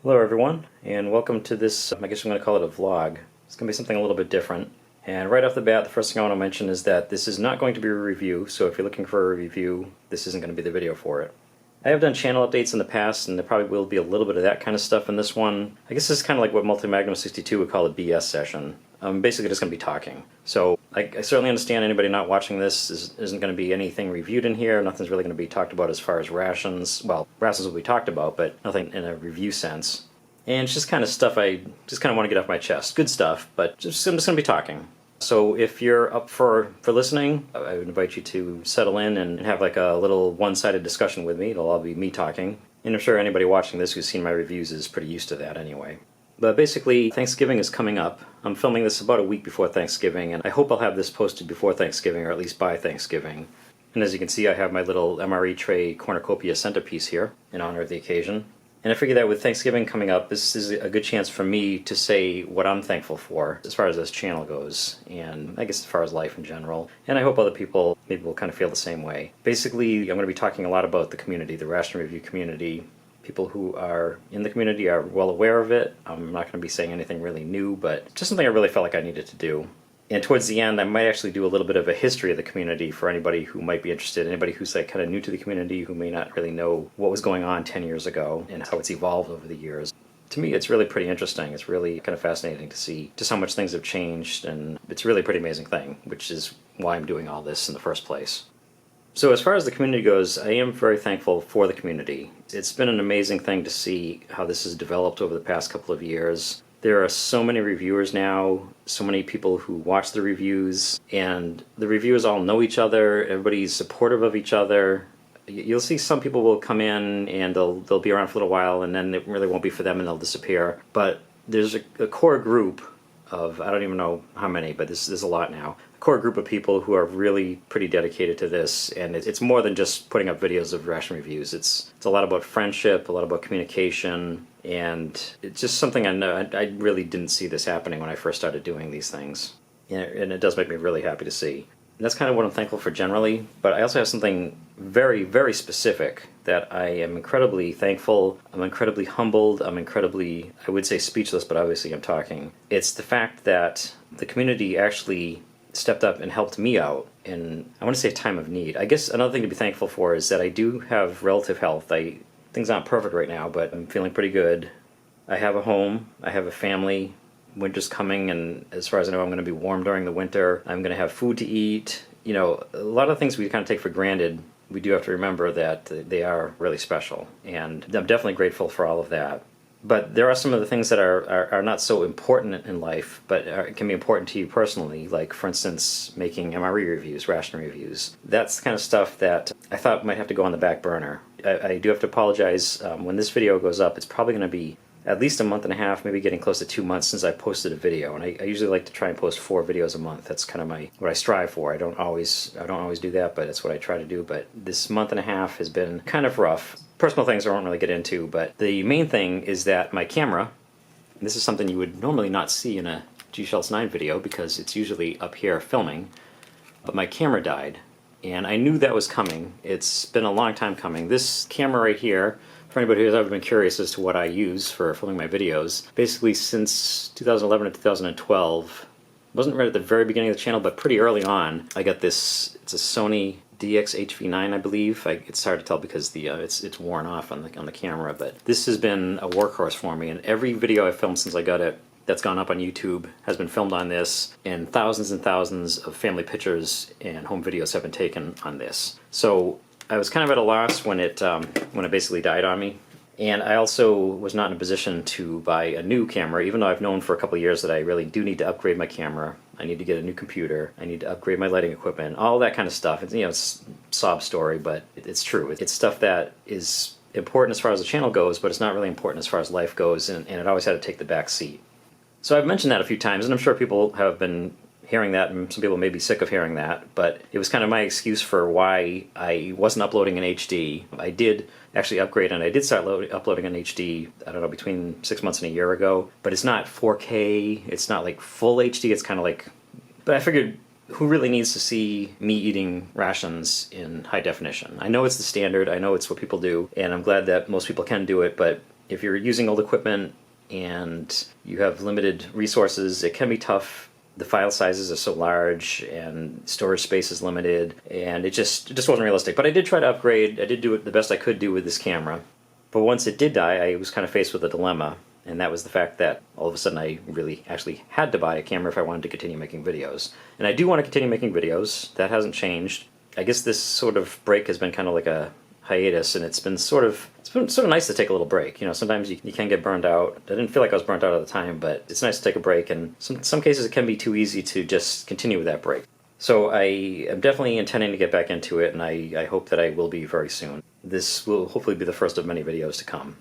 Hello everyone, and welcome to this, I guess I'm going to call it a vlog. It's going to be something a little bit different. And right off the bat, the first thing I want to mention is that this is not going to be a review, so if you're looking for a review, this isn't going to be the video for it. I have done channel updates in the past, and there probably will be a little bit of that kind of stuff in this one. I guess this is kind of like what Multimagnum62 would call a BS session. I'm basically just going to be talking. So I certainly understand anybody not watching this isn't going to be anything reviewed in here. Nothing's really going to be talked about as far as rations. Well, rations will be talked about, but nothing in a review sense. And it's just kind of stuff I just kind of want to get off my chest. Good stuff, but I'm just going to be talking. So if you're up for listening, I would invite you to settle in and have like a little one-sided discussion with me. It'll all be me talking. And I'm sure anybody watching this who's seen my reviews is pretty used to that anyway. But basically, Thanksgiving is coming up. I'm filming this about a week before Thanksgiving, and I hope I'll have this posted before Thanksgiving, or at least by Thanksgiving. And as you can see, I have my little MRE tray cornucopia centerpiece here in honor of the occasion. And I figure that with Thanksgiving coming up, this is a good chance for me to say what I'm thankful for as far as this channel goes, and I guess as far as life in general. And I hope other people maybe will kind of feel the same way. Basically, I'm going to be talking a lot about the community, the Ration Review community. People who are in the community are well aware of it. I'm not going to be saying anything really new, but just something I really felt like I needed to do. And towards the end, I might actually do a little bit of a history of the community for anybody who might be interested, anybody who's like kind of new to the community, who may not really know what was going on 10 years ago and how it's evolved over the years. To me, it's really pretty interesting. It's really kind of fascinating to see just how much things have changed, and it's really a pretty amazing thing, which is why I'm doing all this in the first place. So as far as the community goes, I am very thankful for the community. It's been an amazing thing to see how this has developed over the past couple of years. There are so many reviewers now, so many people who watch the reviews, and the reviewers all know each other, everybody's supportive of each other. You'll see some people will come in and they'll be around for a little while, and then it really won't be for them and they'll disappear. But there's a core group of, I don't even know how many, but there's a lot now. A core group of people who are really pretty dedicated to this, and it's more than just putting up videos of ration reviews. It's a lot about friendship, a lot about communication, and it's just something I know. I really didn't see this happening when I first started doing these things, and it does make me really happy to see. And that's kind of what I'm thankful for generally, but I also have something very, very specific that I am incredibly thankful, I'm incredibly humbled, I'm incredibly, I would say speechless, but obviously I'm talking. It's the fact that the community actually stepped up and helped me out in, I want to say, a time of need. I guess another thing to be thankful for is that I do have relative health. Things aren't perfect right now, but I'm feeling pretty good. I have a home, I have a family. Winter's coming, and as far as I know, I'm going to be warm during the winter. I'm going to have food to eat. You know, a lot of things we kind of take for granted, we do have to remember that they are really special, and I'm definitely grateful for all of that. But there are some of the things that are not so important in life, but can be important to you personally, like, for instance, making MRE reviews, ration reviews. That's the kind of stuff that I thought might have to go on the back burner. I do have to apologize. When this video goes up, it's probably going to be at least a month and a half, maybe getting close to 2 months since I posted a video, and I usually like to try and post 4 videos a month. That's kind of what I strive for. I don't always do that, but it's what I try to do. But this month and a half has been kind of rough. Personal things I won't really get into, but the main thing is that my camera, and this is something you would normally not see in a gschultz9 video because it's usually up here filming, but my camera died, and I knew that was coming. It's been a long time coming. This camera right here, for anybody who's ever been curious as to what I use for filming my videos, basically since 2011 to 2012, wasn't right at the very beginning of the channel, but pretty early on, I got this. It's a Sony DX-HV9, I believe. It's hard to tell because it's worn off on the camera, but this has been a workhorse for me, and every video I've filmed since I got it that's gone up on YouTube has been filmed on this, and thousands of family pictures and home videos have been taken on this. So I was kind of at a loss when it basically died on me, and I also was not in a position to buy a new camera, even though I've known for a couple of years that I really do need to upgrade my camera. I need to get a new computer, I need to upgrade my lighting equipment, all that kind of stuff. It's, it's a sob story, but it's true. It's stuff that is important as far as the channel goes, but it's not really important as far as life goes, and it always had to take the back seat. So I've mentioned that a few times, and I'm sure people have been hearing that, and some people may be sick of hearing that, but it was kind of my excuse for why I wasn't uploading in HD. I did actually upgrade, and I did start uploading in HD, I don't know, between 6 months and a year ago, but it's not 4K, it's not like full HD, it's kind of like, but I figured, who really needs to see me eating rations in high definition? I know it's the standard, I know it's what people do, and I'm glad that most people can do it, but if you're using old equipment and you have limited resources, it can be tough. The file sizes are so large and storage space is limited, and it just wasn't realistic. But I did try to upgrade. I did do it the best I could do with this camera. But once it did die, I was kind of faced with a dilemma, and that was the fact that all of a sudden I really actually had to buy a camera if I wanted to continue making videos. And I do want to continue making videos. That hasn't changed. I guess this sort of break has been kind of like a hiatus, and it's been sort of nice to take a little break. You know, sometimes you can get burned out. I didn't feel like I was burnt out at the time, but it's nice to take a break, and some cases it can be too easy to just continue with that break. So I am definitely intending to get back into it, and I hope that I will be very soon. This will hopefully be the first of many videos to come.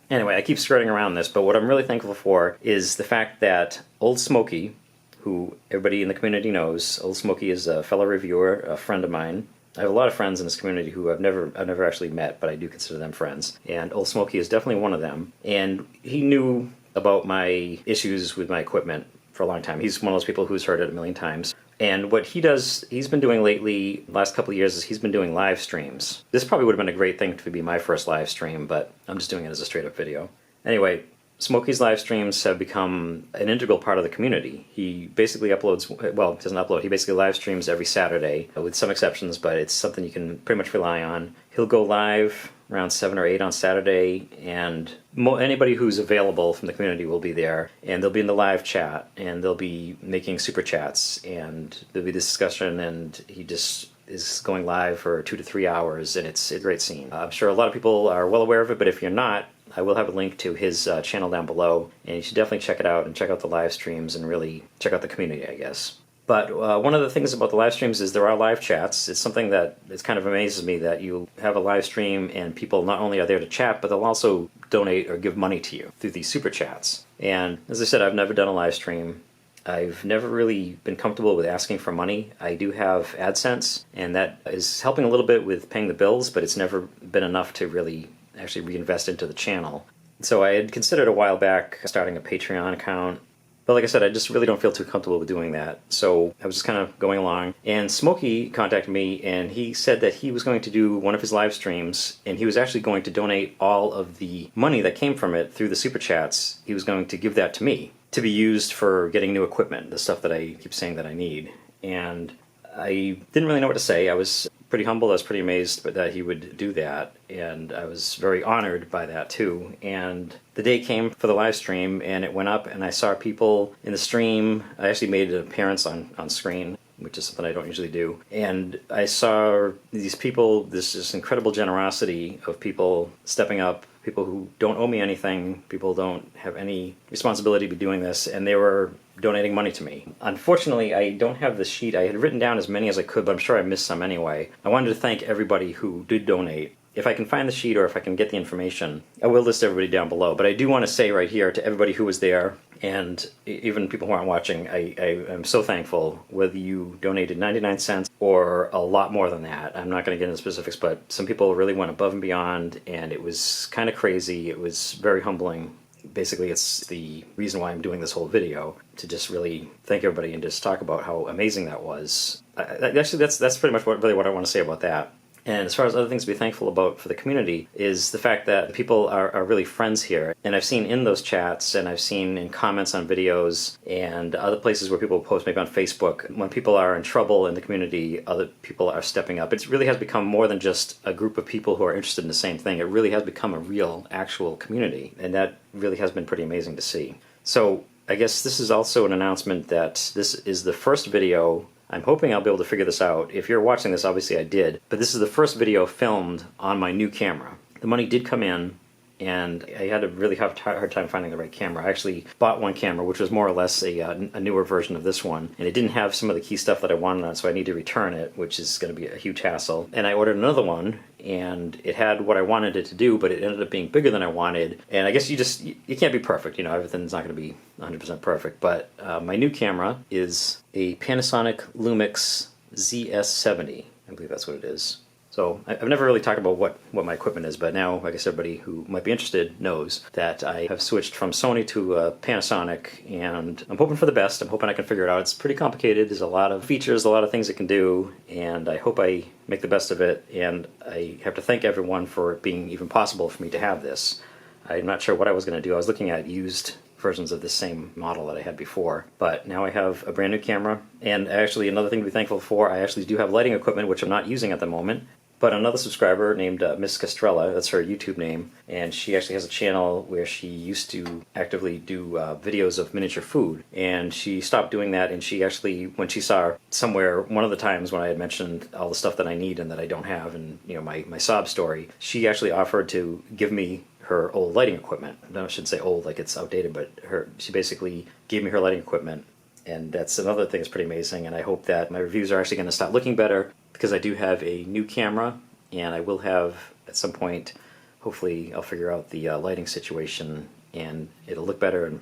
Anyway, I keep skirting around this, but what I'm really thankful for is the fact that Old Smokey, who everybody in the community knows, Old Smokey is a fellow reviewer, a friend of mine. I have a lot of friends in this community who I've never actually met, but I do consider them friends. And Old Smokey is definitely one of them. And he knew about my issues with my equipment for a long time. He's one of those people who's heard it a million times. And what he's been doing lately, the last couple of years, is he's been doing live streams. This probably would have been a great thing to be my first live stream, but I'm just doing it as a straight up video. Anyway, Smokey's live streams have become an integral part of the community. He basically uploads, well, he doesn't upload, he basically live streams every Saturday, with some exceptions, but it's something you can pretty much rely on. He'll go live around 7 or 8 on Saturday, and anybody who's available from the community will be there, and they'll be in the live chat, and they'll be making super chats, and there'll be discussion, and he just is going live for 2 to 3 hours, and it's a great scene. I'm sure a lot of people are well aware of it, but if you're not, I will have a link to his channel down below, and you should definitely check it out and check out the live streams and really check out the community, I guess. But one of the things about the live streams is there are live chats. It's something that it kind of amazes me that you have a live stream and people not only are there to chat, but they'll also donate or give money to you through these super chats. And as I said, I've never done a live stream. I've never really been comfortable with asking for money. I do have AdSense, and that is helping a little bit with paying the bills, but it's never been enough to really actually reinvest into the channel. So I had considered a while back starting a Patreon account, but like I said, I just really don't feel too comfortable with doing that. So I was just kind of going along, and Smokey contacted me, and he said that he was going to do one of his live streams, and he was actually going to donate all of the money that came from it through the super chats. He was going to give that to me to be used for getting new equipment, the stuff that I keep saying that I need. And I didn't really know what to say. I was pretty humble. I was pretty amazed that he would do that, and I was very honored by that too. And the day came for the live stream, and it went up, and I saw people in the stream. I actually made an appearance on screen, which is something I don't usually do. And I saw these people, this incredible generosity of people stepping up, people who don't owe me anything, people don't have any responsibility to be doing this, and they were donating money to me. Unfortunately, I don't have the sheet. I had written down as many as I could, but I'm sure I missed some anyway. I wanted to thank everybody who did donate. If I can find the sheet or if I can get the information, I will list everybody down below. But I do want to say right here to everybody who was there, and even people who aren't watching, I am so thankful, whether you donated 99 cents or a lot more than that. I'm not going to get into specifics, but some people really went above and beyond, and it was kind of crazy. It was very humbling. Basically, it's the reason why I'm doing this whole video, to just really thank everybody and just talk about how amazing that was. Actually, that's pretty much really what I want to say about that. And as far as other things to be thankful about for the community is the fact that people are really friends here. And I've seen in those chats, and I've seen in comments on videos and other places where people post, maybe on Facebook, when people are in trouble in the community, other people are stepping up. It really has become more than just a group of people who are interested in the same thing. It really has become a real, actual community. And that really has been pretty amazing to see. So I guess this is also an announcement that this is the first video. I'm hoping I'll be able to figure this out. If you're watching this, obviously I did. But this is the first video filmed on my new camera. The money did come in, and I had a really hard time finding the right camera. I actually bought one camera, which was more or less a newer version of this one, and it didn't have some of the key stuff that I wanted on it, so I need to return it, which is going to be a huge hassle. And I ordered another one, and it had what I wanted it to do, but it ended up being bigger than I wanted. And I guess you can't be perfect, you know, everything's not going to be 100% perfect. But my new camera is a Panasonic Lumix ZS70. I believe that's what it is. So I've never really talked about what my equipment is, but now I guess everybody who might be interested knows that I have switched from Sony to Panasonic, and I'm hoping for the best. I'm hoping I can figure it out. It's pretty complicated. There's a lot of features, a lot of things it can do, and I hope I make the best of it. And I have to thank everyone for it being even possible for me to have this. I'm not sure what I was going to do. I was looking at used versions of the same model that I had before, but now I have a brand new camera. And actually, another thing to be thankful for, I actually do have lighting equipment, which I'm not using at the moment. But another subscriber named Miss Castrella, that's her YouTube name, and she actually has a channel where she used to actively do videos of miniature food, and she stopped doing that. And she actually, when she saw somewhere, one of the times when I had mentioned all the stuff that I need and that I don't have, and my sob story, she actually offered to give me her old lighting equipment. No, I shouldn't say old like it's outdated, but she basically gave me her lighting equipment, and that's another thing that's pretty amazing. And I hope that my reviews are actually going to start looking better, because I do have a new camera, and I will have at some point, hopefully I'll figure out the lighting situation and it'll look better. And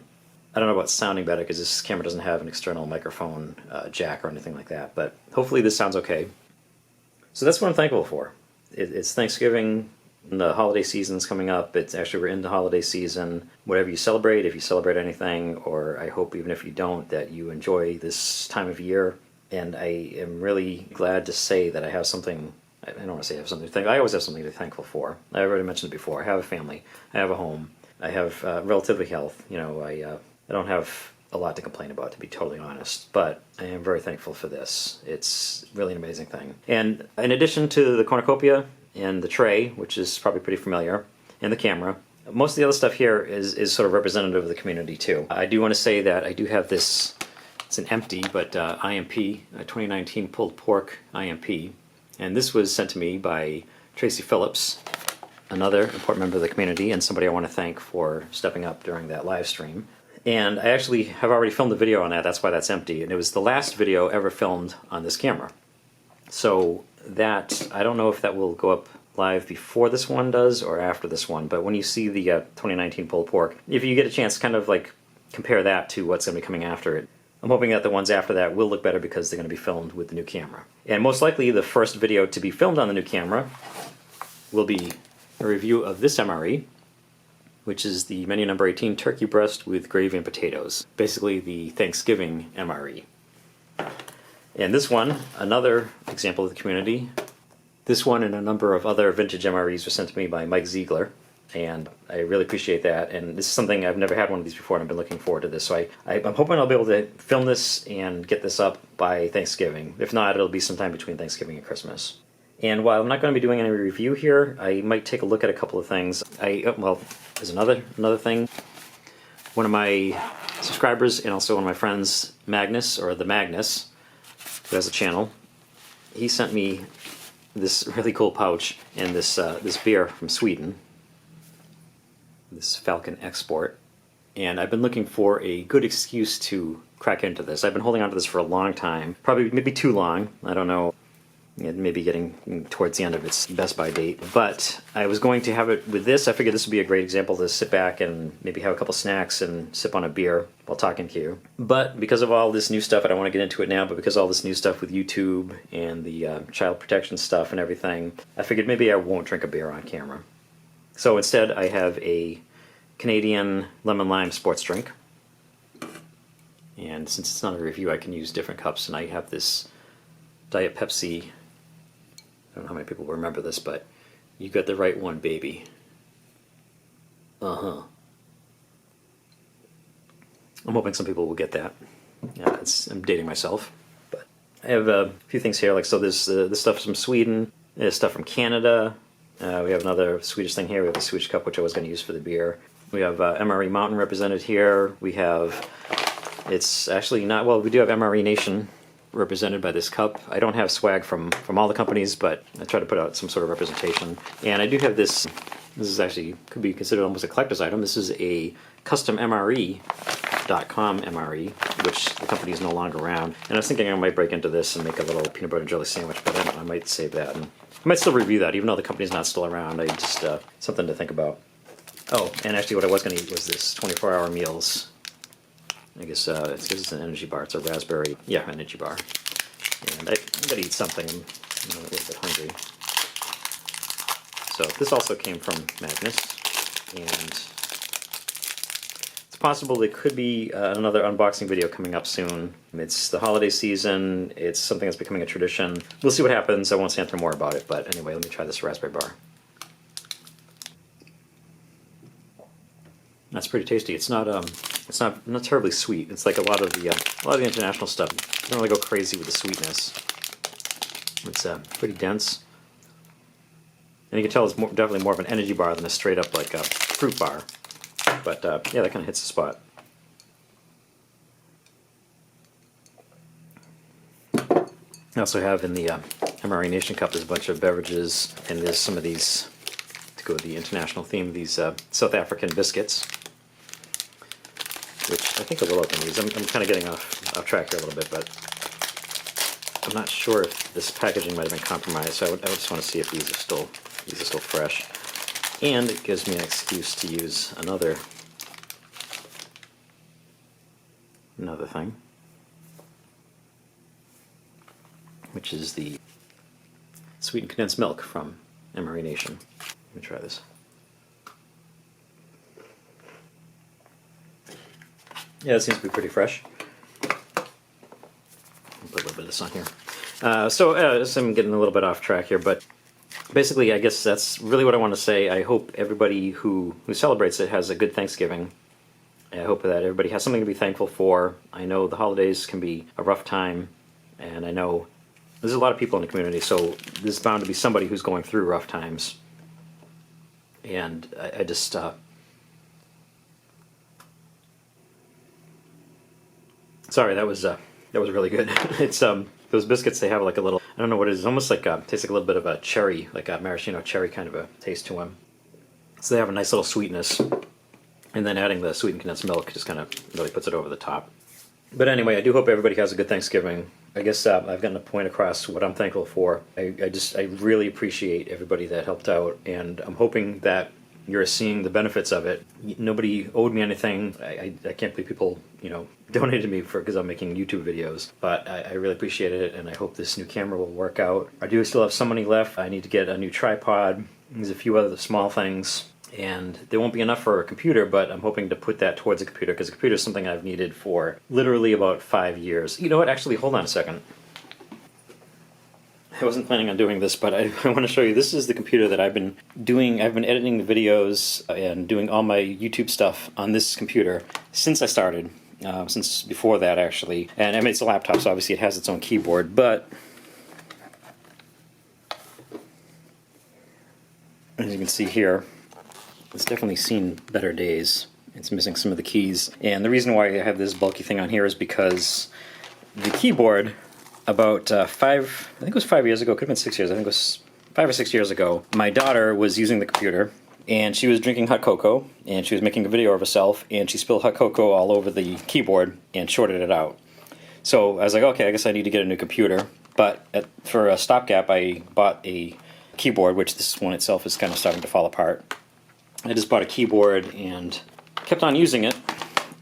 I don't know about sounding better because this camera doesn't have an external microphone jack or anything like that, but hopefully this sounds okay. So that's what I'm thankful for. It's Thanksgiving, and the holiday season's coming up. It's actually, we're in the holiday season. Whatever you celebrate, if you celebrate anything, or I hope even if you don't, that you enjoy this time of year. And I am really glad to say that I have something, I don't want to say I have something to thank, I always have something to be thankful for. I already mentioned it before. I have a family, I have a home, I have relatively health. I don't have a lot to complain about, to be totally honest, but I am very thankful for this. It's really an amazing thing. And in addition to the cornucopia and the tray, which is probably pretty familiar, and the camera, most of the other stuff here is sort of representative of the community too. I do want to say that I do have this. It's an empty, but IMP, a 2019 pulled pork IMP. And this was sent to me by Tracy Phillips, another important member of the community, and somebody I want to thank for stepping up during that live stream. And I actually have already filmed a video on that, that's why that's empty. And it was the last video ever filmed on this camera. So that, I don't know if that will go up live before this one does or after this one, but when you see the 2019 pulled pork, if you get a chance, kind of like compare that to what's going to be coming after it. I'm hoping that the ones after that will look better because they're going to be filmed with the new camera. And most likely the first video to be filmed on the new camera will be a review of this MRE, which is the menu number 18 turkey breast with gravy and potatoes. Basically the Thanksgiving MRE. And this one, another example of the community. This one and a number of other vintage MREs were sent to me by Mike Ziegler. And I really appreciate that, and this is something I've never had one of these before, and I've been looking forward to this. So I'm hoping I'll be able to film this and get this up by Thanksgiving. If not, it'll be sometime between Thanksgiving and Christmas. And while I'm not going to be doing any review here, I might take a look at a couple of things. Well, there's another thing. One of my subscribers and also one of my friends, Magnus, or the Magnus, who has a channel, he sent me this really cool pouch and this beer from Sweden. This Falcon Export, and I've been looking for a good excuse to crack into this. I've been holding on to this for a long time, probably maybe too long, I don't know, maybe getting towards the end of its best by date, but I was going to have it with this. I figured this would be a great example to sit back and maybe have a couple snacks and sip on a beer while talking to you. But because of all this new stuff, I don't want to get into it now, but because of all this new stuff with YouTube and the child protection stuff and everything, I figured maybe I won't drink a beer on camera. So instead I have a Canadian lemon lime sports drink, and since it's not a review I can use different cups, and I have this Diet Pepsi. I don't know how many people will remember this, but you got the right one, baby. I'm hoping some people will get that. Yeah, I'm dating myself, but I have a few things here. Like, so there's this stuff from Sweden, there's stuff from Canada. We have another Swedish thing here. We have a Swedish cup, which I was going to use for the beer. We have MRE Mountain represented here. We have, it's actually not, well, we do have MRE Nation represented by this cup. I don't have swag from all the companies, but I try to put out some sort of representation. And I do have this is actually, could be considered almost a collector's item. This is a custom MRE.com MRE, which the company is no longer around. And I was thinking I might break into this and make a little peanut butter and jelly sandwich, but I don't know, I might save that. And I might still review that, even though the company's not still around. I just, something to think about. Oh, and actually what I was going to eat was this 24-hour meals. I guess it's an energy bar. It's a raspberry, energy bar. And I'm going to eat something. I'm a little bit hungry. So this also came from Magnus, and it's possible there could be another unboxing video coming up soon. It's the holiday season. It's something that's becoming a tradition. We'll see what happens. I won't say anything more about it, but anyway, let me try this raspberry bar. That's pretty tasty. It's not terribly sweet. It's like a lot of the international stuff. It doesn't really go crazy with the sweetness. It's pretty dense, and you can tell it's definitely more of an energy bar than a straight up like a fruit bar. But yeah, that kind of hits the spot. I also have in the Ration cup, there's a bunch of beverages, and there's some of these, to go with the international theme, these South African biscuits, which I think I will open these. I'm kind of getting off track here a little bit, but I'm not sure if this packaging might have been compromised, so I would just want to see if these are still fresh. And it gives me an excuse to use another thing, which is the sweetened condensed milk from Ration. Let me try this. Yeah, it seems to be pretty fresh. I'll put a little bit of this on here. So I'm getting a little bit off track here, but basically I guess that's really what I want to say. I hope everybody who celebrates it has a good Thanksgiving. I hope that everybody has something to be thankful for. I know the holidays can be a rough time, and I know there's a lot of people in the community, so there's bound to be somebody who's going through rough times. And I just sorry, that was really good. It's those biscuits, they have like a little, I don't know what it is, almost like tastes like a little bit of a cherry, like a maraschino cherry kind of a taste to them. So they have a nice little sweetness, and then adding the sweetened condensed milk just kind of really puts it over the top. But anyway, I do hope everybody has a good Thanksgiving. I guess I've gotten a point across what I'm thankful for. I really appreciate everybody that helped out, and I'm hoping that you're seeing the benefits of it. Nobody owed me anything. I can't believe people, donated to me because I'm making YouTube videos. But I really appreciate it, and I hope this new camera will work out. I do still have some money left. I need to get a new tripod. There's a few other small things. And there won't be enough for a computer, but I'm hoping to put that towards a computer, because a computer is something I've needed for literally about 5 years. You know what? Actually, hold on a second. I wasn't planning on doing this, but I want to show you. This is the computer that I've been doing. I've been editing the videos and doing all my YouTube stuff on this computer since I started, since before that, actually. And I mean, it's a laptop, so obviously it has its own keyboard, but as you can see here, it's definitely seen better days. It's missing some of the keys. And the reason why I have this bulky thing on here is because the keyboard, about I think it was 5 years ago, could have been 6 years, I think it was 5 or 6 years ago, my daughter was using the computer, and she was drinking hot cocoa, and she was making a video of herself, and she spilled hot cocoa all over the keyboard and shorted it out. So I was like, okay, I guess I need to get a new computer. But for a stopgap, I bought a keyboard, which this one itself is kind of starting to fall apart. I just bought a keyboard and kept on using it,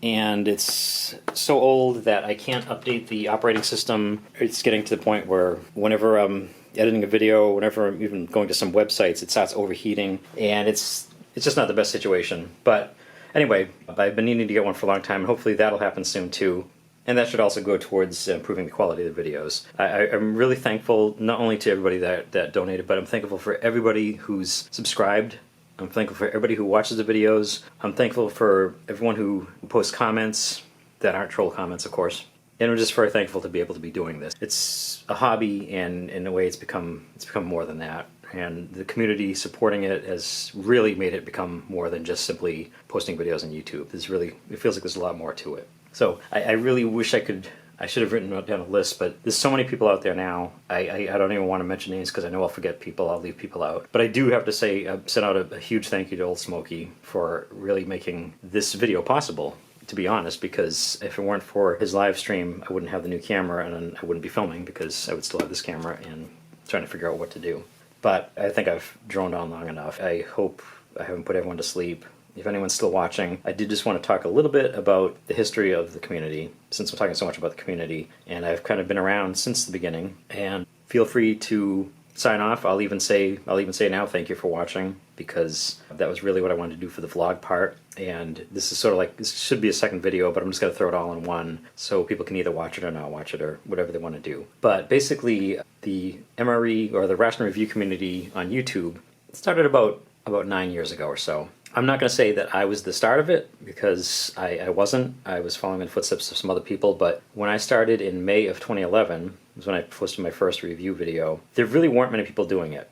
and it's so old that I can't update the operating system. It's getting to the point where whenever I'm editing a video, whenever I'm even going to some websites, it starts overheating, and it's just not the best situation. But anyway, I've been needing to get one for a long time, and hopefully that'll happen soon too. And that should also go towards improving the quality of the videos. I'm really thankful not only to everybody that donated, but I'm thankful for everybody who's subscribed. I'm thankful for everybody who watches the videos. I'm thankful for everyone who posts comments that aren't troll comments, of course. And I'm just very thankful to be able to be doing this. It's a hobby, and in a way it's become more than that. And the community supporting it has really made it become more than just simply posting videos on YouTube. It feels like there's a lot more to it. So I really wish I should have written down a list, but there's so many people out there now. I don't even want to mention names because I know I'll forget people, I'll leave people out. But I do have to say, send out a huge thank you to old Smokey for really making this video possible, to be honest, because if it weren't for his live stream, I wouldn't have the new camera, and I wouldn't be filming because I would still have this camera and trying to figure out what to do. But I think I've droned on long enough. I hope I haven't put everyone to sleep. If anyone's still watching, I did just want to talk a little bit about the history of the community, since we're talking so much about the community, and I've kind of been around since the beginning. And feel free to sign off. I'll even say now thank you for watching, because that was really what I wanted to do for the vlog part. And this is sort of like, this should be a second video, but I'm just going to throw it all in one so people can either watch it or not watch it, or whatever they want to do. But basically, the MRE, or the Ration Review community on YouTube, started about 9 years ago or so. I'm not going to say that I was the start of it, because I wasn't. I was following in the footsteps of some other people, but when I started in May of 2011, was when I posted my first review video, there really weren't many people doing it.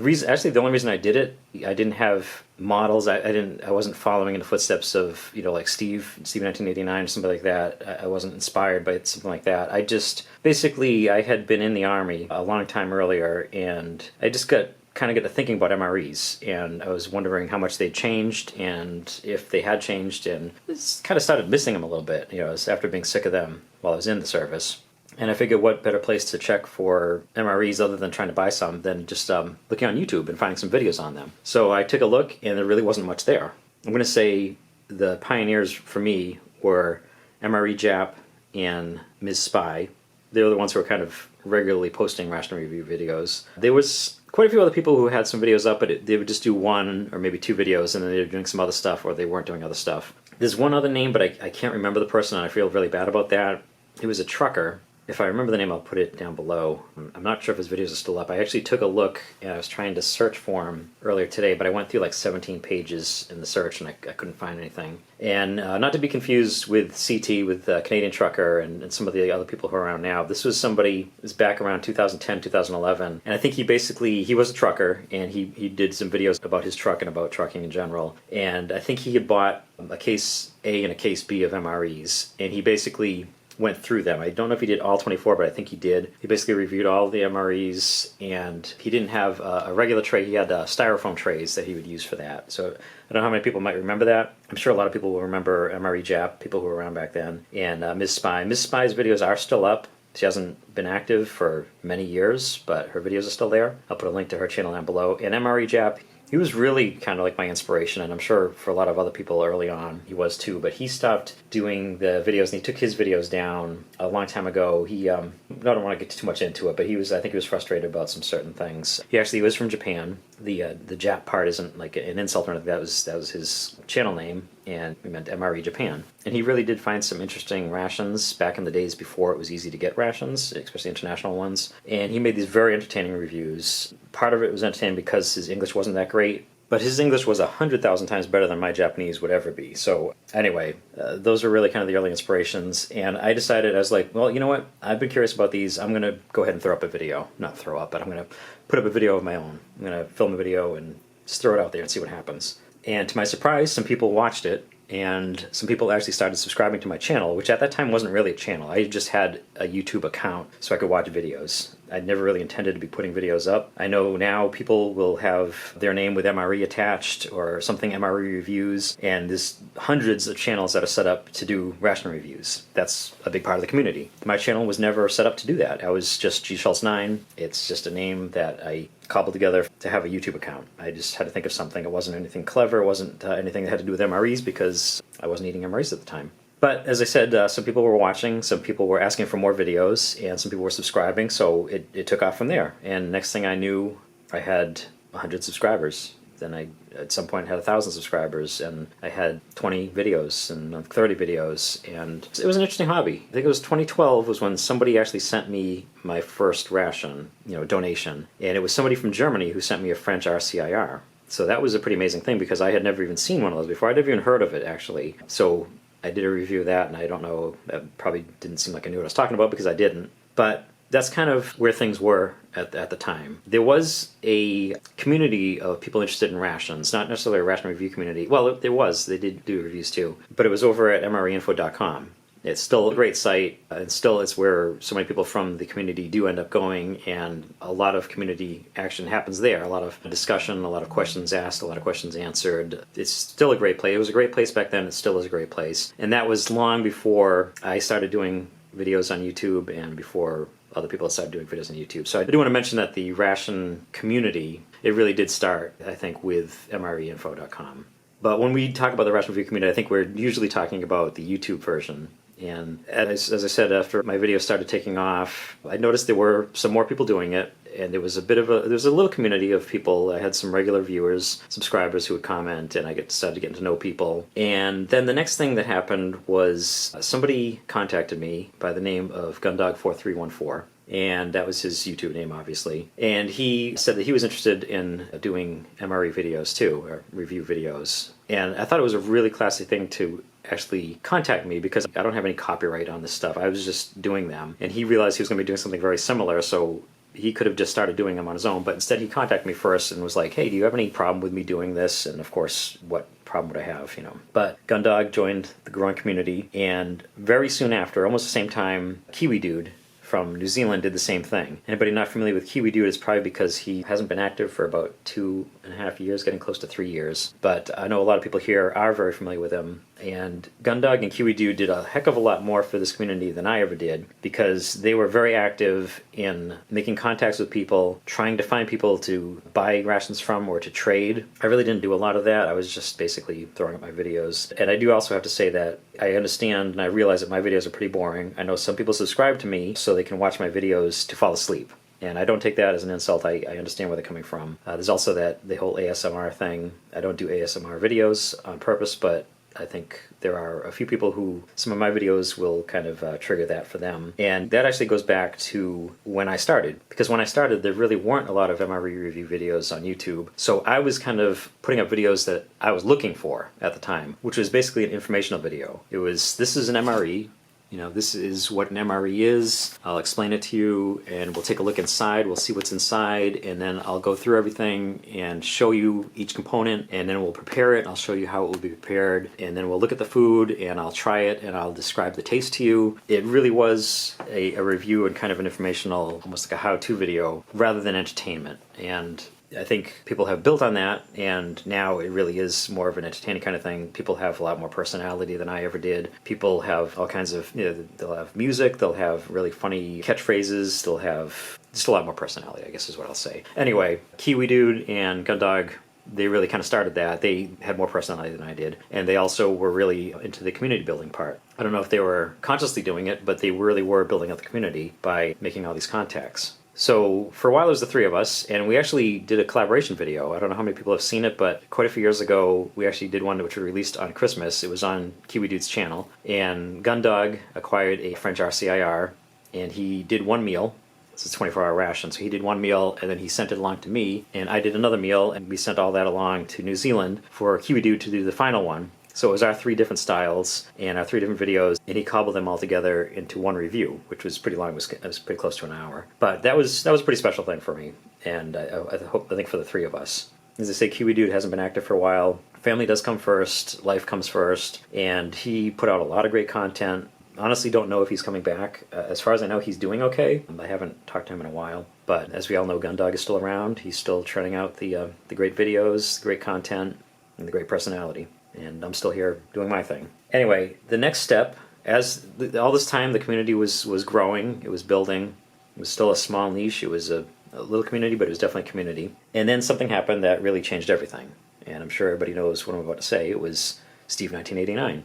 Actually, the only reason I did it, I didn't have models. I wasn't following in the footsteps of, like Steve 1989 or something like that. I wasn't inspired by something like that. Basically, I had been in the Army a long time earlier, and I just got to thinking about MREs, and I was wondering how much they'd changed, and if they had changed, and just kind of started missing them a little bit, after being sick of them while I was in the service. And I figured what better place to check for MREs other than trying to buy some than just looking on YouTube and finding some videos on them. So I took a look, and there really wasn't much there. I'm going to say the pioneers for me were MRE Jap and Ms. Spy. They were the ones who were kind of regularly posting ration review videos. There was quite a few other people who had some videos up, but they would just do one or maybe two videos, and then they were doing some other stuff, or they weren't doing other stuff. There's one other name, but I can't remember the person, and I feel really bad about that. He was a trucker. If I remember the name, I'll put it down below. I'm not sure if his videos are still up. I actually took a look, and I was trying to search for him earlier today, but I went through like 17 pages in the search, and I couldn't find anything. And not to be confused with CT, with Canadian Trucker, and some of the other people who are around now. This was somebody who was back around 2010, 2011, and I think he was a trucker, and he did some videos about his truck and about trucking in general. And I think he had bought a case A and a case B of MREs, and he basically went through them. I don't know if he did all 24, but I think he did. He basically reviewed all the MREs, and he didn't have a regular tray. He had styrofoam trays that he would use for that. So I don't know how many people might remember that. I'm sure a lot of people will remember MRE Jap, people who were around back then, and Ms. Spy. Ms. Spy's videos are still up. She hasn't been active for many years, but her videos are still there. I'll put a link to her channel down below. And MRE Jap, he was really kind of like my inspiration, and I'm sure for a lot of other people early on he was too, but he stopped doing the videos, and he took his videos down a long time ago. I don't want to get too much into it, but I think he was frustrated about some certain things. He was from Japan. The Jap part isn't like an insult or anything. That was his channel name, and he meant MRE Japan. And he really did find some interesting rations back in the days before it was easy to get rations, especially international ones. And he made these very entertaining reviews. Part of it was entertaining because his English wasn't that great, but his English was 100,000 times better than my Japanese would ever be. So anyway, those are really kind of the early inspirations. And I decided, I was like, well, you know what? I've been curious about these. I'm going to go ahead and throw up a video. Not throw up, but I'm going to put up a video of my own. I'm going to film a video and just throw it out there and see what happens. And to my surprise, some people watched it, and some people actually started subscribing to my channel, which at that time wasn't really a channel. I just had a YouTube account so I could watch videos. I'd never really intended to be putting videos up. I know now people will have their name with MRE attached or something MRE reviews, and there's hundreds of channels that are set up to do ration reviews. That's a big part of the community. My channel was never set up to do that. I was just gschultz9. It's just a name that I cobbled together to have a YouTube account. I just had to think of something. It wasn't anything clever. It wasn't anything that had to do with MREs, because I wasn't eating MREs at the time. But as I said, some people were watching, some people were asking for more videos, and some people were subscribing, so it took off from there. And next thing I knew, I had 100 subscribers. Then I, at some point, had 1,000 subscribers, and I had 20 videos and 30 videos, and it was an interesting hobby. I think it was 2012 was when somebody actually sent me my first ration, donation, and it was somebody from Germany who sent me a French RCIR. So that was a pretty amazing thing, because I had never even seen one of those before. I'd never even heard of it, actually. So I did a review of that, and I don't know, that probably didn't seem like I knew what I was talking about, because I didn't. But that's kind of where things were at the time. There was a community of people interested in rations, not necessarily a ration review community. Well, there was. They did do reviews too. But it was over at mreinfo.com. It's still a great site, and still it's where so many people from the community do end up going, and a lot of community action happens there. A lot of discussion, a lot of questions asked, a lot of questions answered. It's still a great place. It was a great place back then. It still is a great place. And that was long before I started doing videos on YouTube, and before other people started doing videos on YouTube. So I do want to mention that the ration community, it really did start, I think, with mreinfo.com. But when we talk about the ration review community, I think we're usually talking about the YouTube version. And as I said, after my videos started taking off, I noticed there were some more people doing it, and there was a little community of people. I had some regular viewers, subscribers who would comment, and I started getting to know people. And then the next thing that happened was somebody contacted me by the name of Gundog4314. and that was his YouTube name, obviously. And he said that he was interested in doing MRE videos too, or review videos. And I thought it was a really classy thing to actually contact me because I don't have any copyright on this stuff. I was just doing them. And he realized he was going to be doing something very similar, so he could have just started doing them on his own, but instead he contacted me first and was like, hey, do you have any problem with me doing this? And of course, what problem would I have, you know? But Gundog joined the growing community, and very soon after, almost the same time, Kiwi Dude from New Zealand did the same thing. Anybody not familiar with Kiwi Dude is probably because he hasn't been active for about 2.5 years, getting close to 3 years. But I know a lot of people here are very familiar with him. And Gundog and Kiwi Dude did a heck of a lot more for this community than I ever did, because they were very active in making contacts with people, trying to find people to buy rations from or to trade. I really didn't do a lot of that. I was just basically throwing up my videos. And I do also have to say that I understand and I realize that my videos are pretty boring. I know some people subscribe to me so they can watch my videos to fall asleep. And I don't take that as an insult. I understand where they're coming from. There's also the whole ASMR thing. I don't do ASMR videos on purpose, but I think there are a few people who some of my videos will kind of trigger that for them. And that actually goes back to when I started. Because when I started, there really weren't a lot of MRE review videos on YouTube. So I was kind of putting up videos that I was looking for at the time, which was basically an informational video. It was, this is an MRE. You know, this is what an MRE is. I'll explain it to you, and we'll take a look inside. We'll see what's inside, and then I'll go through everything and show you each component, and then we'll prepare it. I'll show you how it will be prepared, and then we'll look at the food, and I'll try it, and I'll describe the taste to you. It really was a review and kind of an informational, almost like a how-to video, rather than entertainment. And I think people have built on that, and now it really is more of an entertaining kind of thing. People have a lot more personality than I ever did. People have all kinds of, you know, they'll have music, they'll have really funny catchphrases, they'll have just a lot more personality, I guess is what I'll say. Anyway, Kiwi Dude and Gundog, they really kind of started that. They had more personality than I did, and they also were really into the community building part. I don't know if they were consciously doing it, but they really were building up the community by making all these contacts. So for a while, it was the three of us, and we actually did a collaboration video. I don't know how many people have seen it, but quite a few years ago, we actually did one which we released on Christmas. It was on Kiwi Dude's channel, and Gundog acquired a French RCIR, and he did one meal. It's a 24-hour ration, so he did one meal, and then he sent it along to me, and I did another meal, and we sent all that along to New Zealand for Kiwi Dude to do the final one. So it was our three different styles and our three different videos, and he cobbled them all together into one review, which was pretty long. It was pretty close to an hour. But that was a pretty special thing for me, and I think for the three of us. As I say, Kiwi Dude hasn't been active for a while. Family does come first, life comes first, and he put out a lot of great content. Honestly, don't know if he's coming back. As far as I know, he's doing okay. I haven't talked to him in a while. But as we all know, Gundog is still around. He's still churning out the great videos, the great content, and the great personality. And I'm still here doing my thing. Anyway, the next step, all this time the community was growing, it was building. It was still a small niche. It was a little community, but it was definitely a community. And then something happened that really changed everything. And I'm sure everybody knows what I'm about to say. It was Steve 1989.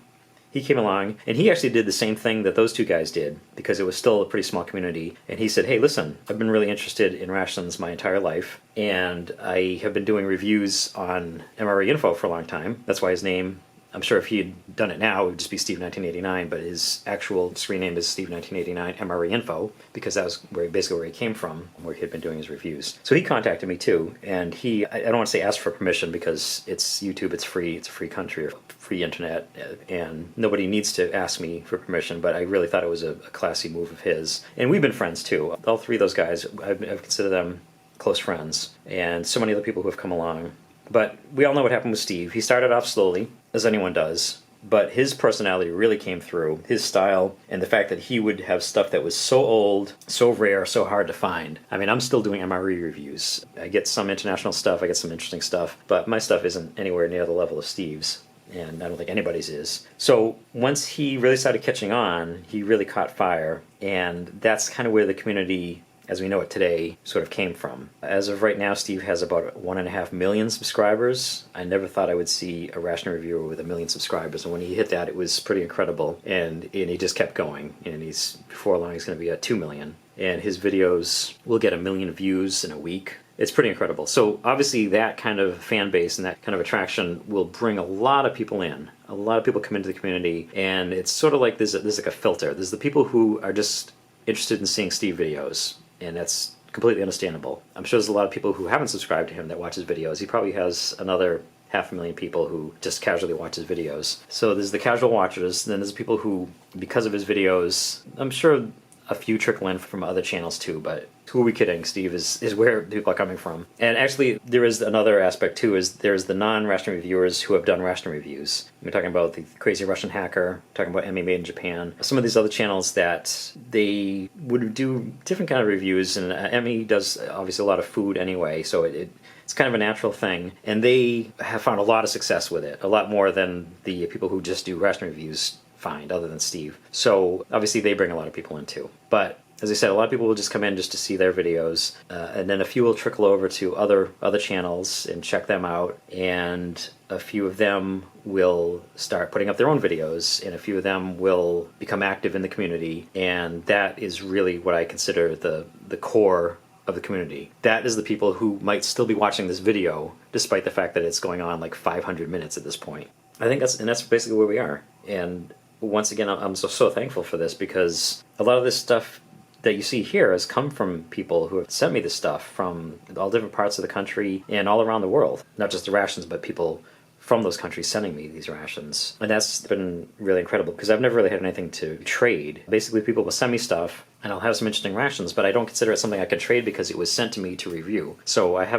He came along, and he actually did the same thing that those two guys did, because it was still a pretty small community. And he said, hey, listen, I've been really interested in rations my entire life, and I have been doing reviews on MRE Info for a long time. That's why his name, I'm sure if he had done it now, it would just be Steve 1989, but his actual screen name is Steve 1989 MRE Info, because that was basically where he came from, where he had been doing his reviews. So he contacted me too, and I don't want to say asked for permission, because it's YouTube, it's free, it's a free country, or free internet, and nobody needs to ask me for permission, but I really thought it was a classy move of his. And we've been friends too. All three of those guys, I've considered them close friends, and so many other people who have come along. But we all know what happened with Steve. He started off slowly, as anyone does, but his personality really came through, his style, and the fact that he would have stuff that was so old, so rare, so hard to find. I mean, I'm still doing MRE reviews. I get some international stuff, I get some interesting stuff, but my stuff isn't anywhere near the level of Steve's, and I don't think anybody's is. So once he really started catching on, he really caught fire, and that's kind of where the community, as we know it today, sort of came from. As of right now, Steve has about 1.5 million subscribers. I never thought I would see a ration reviewer with 1 million subscribers, and when he hit that, it was pretty incredible, and he just kept going, and before long he's going to be at 2 million, and his videos will get 1 million views in a week. It's pretty incredible. So obviously that kind of fan base and that kind of attraction will bring a lot of people in. A lot of people come into the community, and it's sort of like there's like a filter. There's the people who are just interested in seeing Steve videos, and that's completely understandable. I'm sure there's a lot of people who haven't subscribed to him that watch his videos. He probably has another 500,000 people who just casually watch his videos. So there's the casual watchers, and then there's people who, because of his videos, I'm sure a few trickle in from other channels too, but who are we kidding? Steve is where people are coming from. And actually, there is another aspect too, is there's the non-Russian reviewers who have done Russian reviews. We're talking about the Crazy Russian Hacker, talking about Emmy Made in Japan, some of these other channels that they would do different kind of reviews, and Emmy does obviously a lot of food anyway, so it's kind of a natural thing, and they have found a lot of success with it, a lot more than the people who just do Russian reviews find, other than Steve. So obviously they bring a lot of people in too. But as I said, a lot of people will just come in just to see their videos, and then a few will trickle over to other channels and check them out, and a few of them will start putting up their own videos, and a few of them will become active in the community, and that is really what I consider the core of the community. That is the people who might still be watching this video, despite the fact that it's going on like 500 minutes at this point. I think that's basically where we are. And once again, I'm so thankful for this, because a lot of this stuff that you see here has come from people who have sent me this stuff from all different parts of the country and all around the world. Not just the rations, but people from those countries sending me these rations. And that's been really incredible, because I've never really had anything to trade. Basically, people will send me stuff, and I'll have some interesting rations, but I don't consider it something I could trade because it was sent to me to review. So I've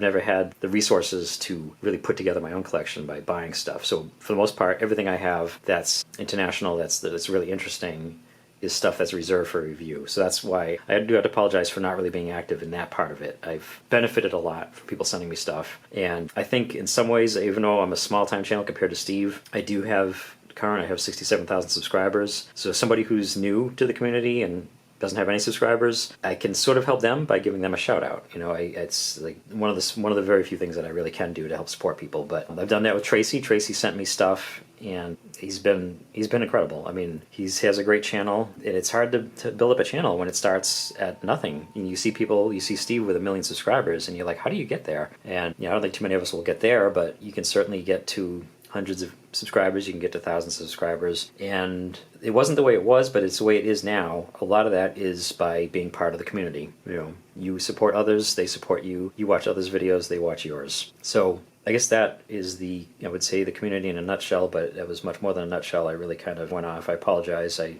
never had the resources to really put together my own collection by buying stuff. So for the most part, everything I have that's international, that's really interesting, is stuff that's reserved for review. So that's why I do have to apologize for not really being active in that part of it. I've benefited a lot from people sending me stuff. And I think in some ways, even though I'm a small-time channel compared to Steve, I have 67,000 subscribers. So somebody who's new to the community and doesn't have any subscribers, I can sort of help them by giving them a shout out. You know, it's like one of the very few things that I really can do to help support people. But I've done that with Tracy. Tracy sent me stuff, and he's been incredible. I mean, he has a great channel, and it's hard to build up a channel when it starts at nothing. And you see Steve with 1 million subscribers, and you're like, how do you get there? And I don't think too many of us will get there, but you can certainly get to hundreds of subscribers, you can get to thousands of subscribers, and it wasn't the way it was, but it's the way it is now. A lot of that is by being part of the community. You support others, they support you. You watch others' videos, they watch yours. So I guess that is I would say the community in a nutshell, but it was much more than a nutshell. I really kind of went off. I apologize. I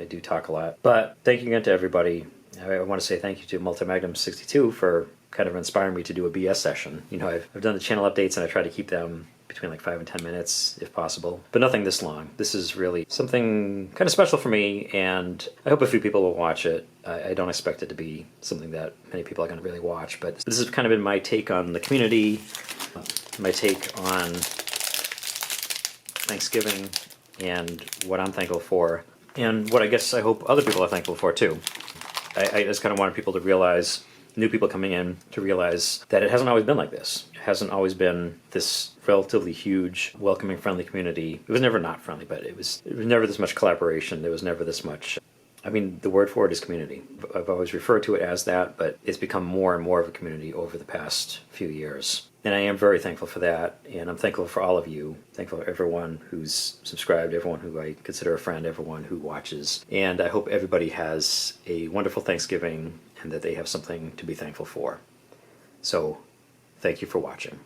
do talk a lot. But thank you again to everybody. I want to say thank you to Multimagnum62 for kind of inspiring me to do a BS session. I've done the channel updates, and I try to keep them between like 5 and 10 minutes if possible, but nothing this long. This is really something kind of special for me, and I hope a few people will watch it. I don't expect it to be something that many people are going to really watch, but this has kind of been my take on the community, my take on Thanksgiving, and what I'm thankful for, and what I guess I hope other people are thankful for too. I just kind of wanted people to realize, new people coming in, to realize that it hasn't always been like this. It hasn't always been this relatively huge, welcoming, friendly community. It was never not friendly, but it was never this much collaboration. There was never this much, the word for it is community. I've always referred to it as that, but it's become more and more of a community over the past few years. And I am very thankful for that, and I'm thankful for all of you. Thankful for everyone who's subscribed, everyone who I consider a friend, everyone who watches. And I hope everybody has a wonderful Thanksgiving, and that they have something to be thankful for. So, thank you for watching.